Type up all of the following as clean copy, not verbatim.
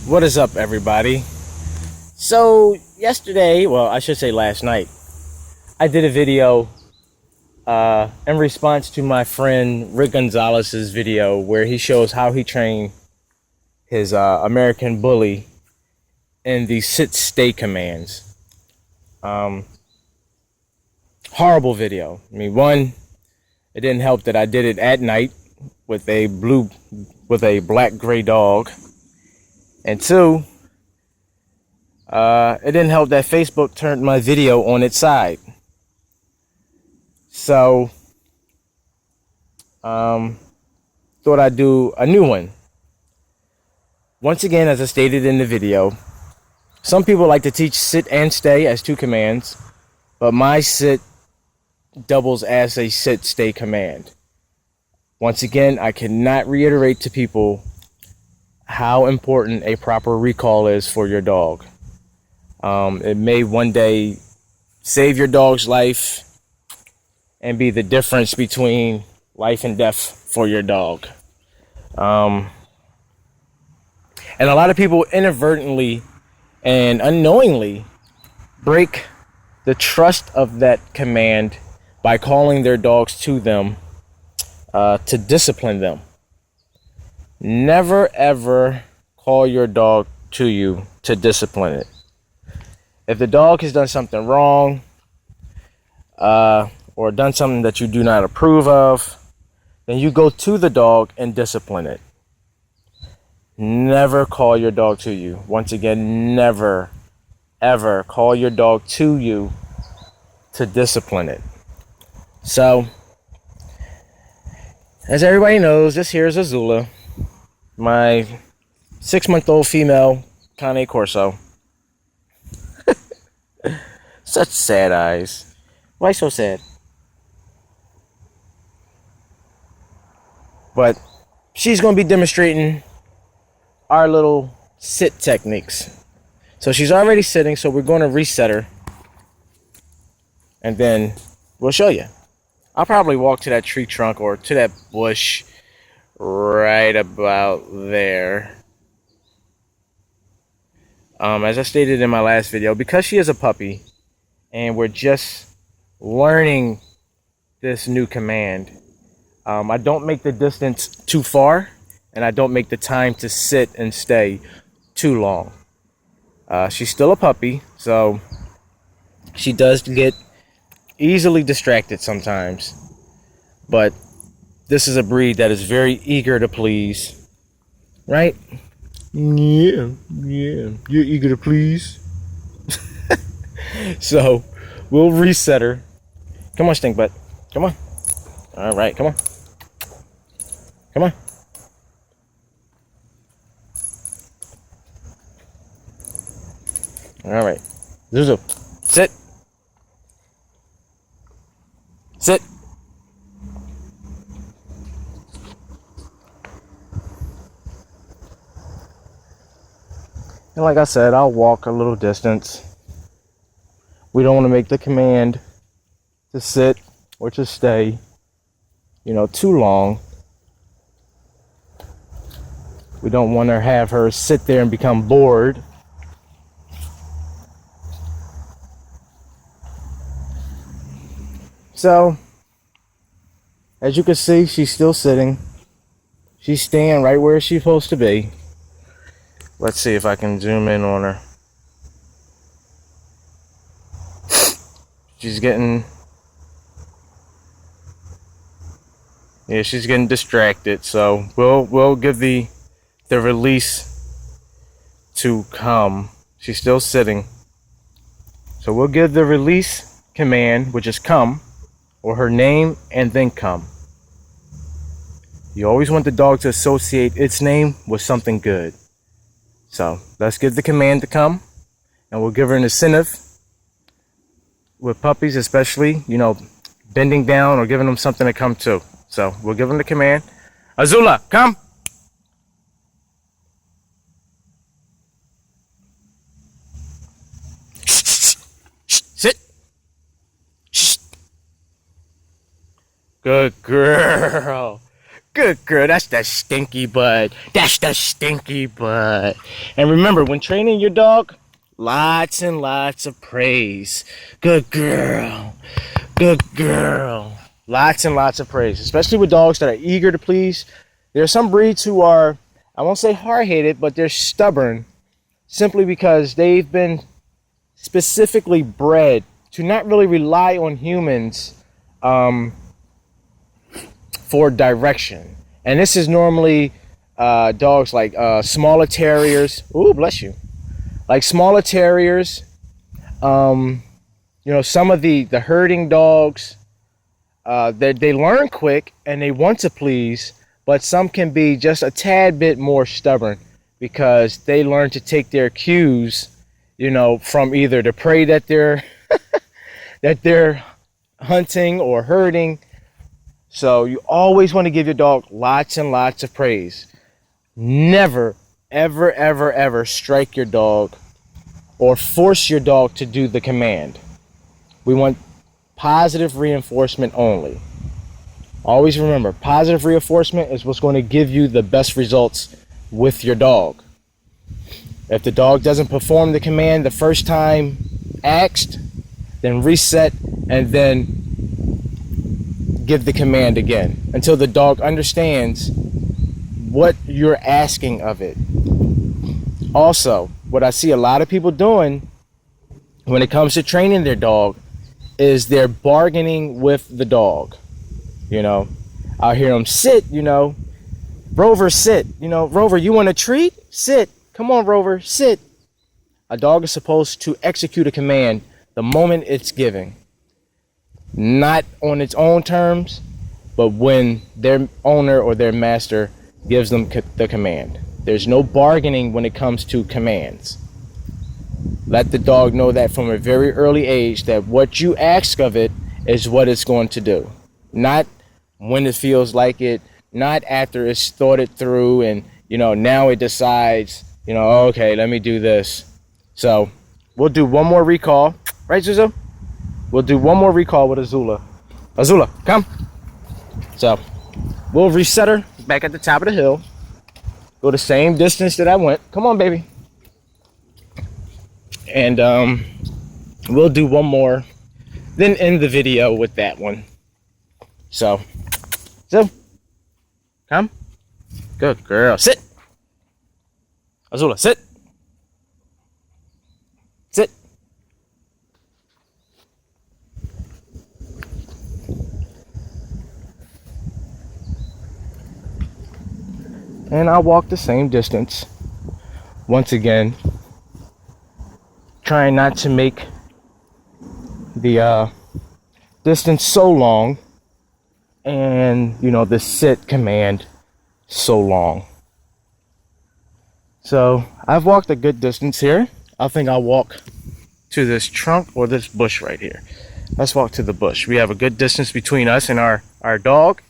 What is up, everybody? So yesterday, well, I should say last night, I did a video in response to my friend Rick Gonzalez's video where he shows how he trained his American bully in the sit-stay commands. Horrible video. I mean, one, it didn't help that I did it at night with a black gray dog. And two, it didn't help that Facebook turned my video on its side. So, thought I'd do a new one. Once again, as I stated in the video, some people like to teach sit and stay as two commands, but my sit doubles as a sit-stay command. Once again, I cannot reiterate to people how important a proper recall is for your dog. It may one day save your dog's life and be the difference between life and death for your dog. And a lot of people inadvertently and unknowingly break the trust of that command by calling their dogs to them to discipline them. Never ever call your dog to you to discipline it. If the dog has done something wrong or done something that you do not approve of, then you go to the dog and discipline it. Never call your dog to you. Once again, never ever call your dog to you to discipline it. So, as everybody knows, this here is Azula, my 6-month-old female Cane Corso. Such sad eyes. Why so sad? But she's going to be demonstrating our little sit techniques. So she's already sitting, so we're going to reset her. And then we'll show you. I'll probably walk to that tree trunk or to that bush right about there. As I stated in my last video, because she is a puppy and we're just learning this new command, I don't make the distance too far and I don't make the time to sit and stay too long. She's still a puppy, so she does get easily distracted sometimes, but this is a breed that is very eager to please, right? Yeah, you're eager to please. So we'll reset her. Come on, stink butt, come on. All right, come on, come on. All right, Zuzu, sit. Sit. And like I said, I'll walk a little distance. We don't want to make the command to sit or to stay, too long. We don't want to have her sit there and become bored. So, as you can see, she's still sitting. She's staying right where she's supposed to be. Let's see if I can zoom in on her. She's getting distracted. So we'll give the release to come. She's still sitting. So we'll give the release command, which is come, or her name, and then come. You always want the dog to associate its name with something good. So let's give the command to come, and we'll give her an incentive with puppies, especially, bending down or giving them something to come to. So we'll give them the command. Azula, come. Sit. Good girl. Good Good girl. That's the stinky butt. That's the stinky butt. And remember, when training your dog, lots and lots of praise. Good girl. Good girl. Lots and lots of praise, especially with dogs that are eager to please. There are some breeds who are, I won't say hard-headed, but they're stubborn simply because they've been specifically bred to not really rely on humans for direction. And this is normally dogs like smaller terriers. Ooh, bless you. Like smaller terriers. You know, some of the herding dogs, they learn quick and they want to please, but some can be just a tad bit more stubborn because they learn to take their cues, you know, from either the prey that they're that they're hunting or herding. So you always want to give your dog lots and lots of praise. Never, ever, ever, ever strike your dog or force your dog to do the command. We want positive reinforcement only. Always remember, positive reinforcement is what's going to give you the best results with your dog. If the dog doesn't perform the command the first time asked, then reset and then give the command again until the dog understands what you're asking of it. Also, what I see a lot of people doing when it comes to training their dog is they're bargaining with the dog. You know, I'll hear them sit, you know, Rover, sit, you know, Rover, you want a treat? Sit. Come on, Rover, sit. A dog is supposed to execute a command the moment it's given. Not on its own terms, but when their owner or their master gives them the command. There's no bargaining when it comes to commands. Let the dog know that from a very early age that what you ask of it is what it's going to do. Not when it feels like it, not after it's thought it through and, you know, now it decides, you know, okay, let me do this. So we'll do one more recall. Right, Zuzu? We'll do one more recall with Azula. Azula, come. So we'll reset her back at the top of the hill. Go the same distance that I went. Come on, baby. And we'll do one more, then end the video with that one. So come. Good girl. Sit. Azula, sit. Sit. And I'll walk the same distance. Once again, trying not to make the distance so long and, you know, the sit command so long. So I've walked a good distance here. I think I'll walk to this trunk or this bush right here. Let's walk to the bush. We have a good distance between us and our dog.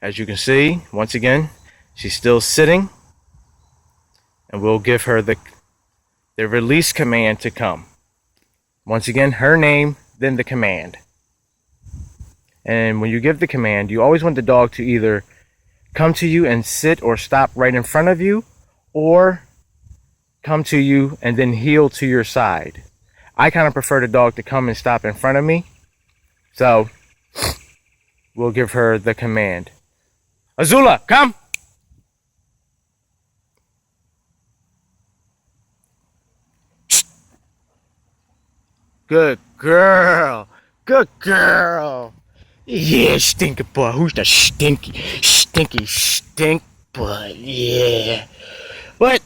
As you can see, once again, she's still sitting, and we'll give her the release command to come. Once again, her name, then the command. And when you give the command, you always want the dog to either come to you and sit or stop right in front of you, or come to you and then heel to your side. I kind of prefer the dog to come and stop in front of me. So we'll give her the command. Azula, come. Good girl. Good girl. Yeah, stinky boy. Who's the stinky stink butt? Yeah. But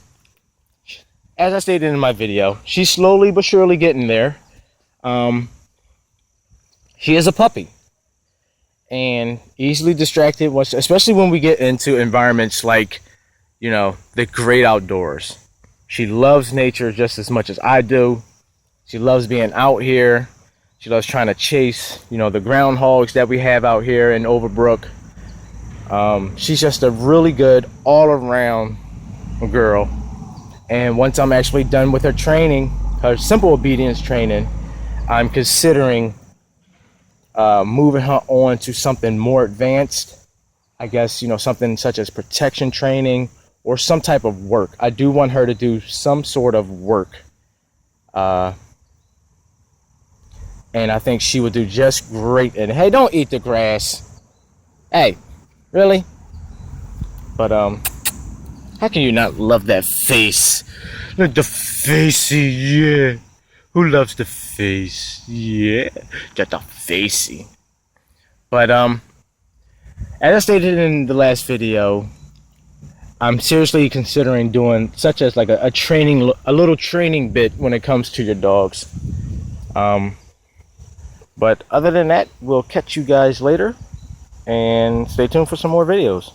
as I stated in my video, she's slowly but surely getting there. She is a puppy and easily distracted, especially when we get into environments like, you know, the great outdoors. She loves nature just as much as I do. She loves being out here. She loves trying to chase, you know, the groundhogs that we have out here in Overbrook. She's just a really good all-around girl. And once I'm actually done with her training, her simple obedience training, I'm considering moving her on to something more advanced I guess, you know, something such as protection training or some type of work. I do want her to do some sort of work. And I think she would do just great. And hey, don't eat the grass. Hey, really? But how can you not love that face? Look, the facey, yeah. Who loves the face? Yeah, got the facey. But as I stated in the last video, I'm seriously considering doing such as like a little training bit when it comes to your dogs. But other than that, we'll catch you guys later, and stay tuned for some more videos.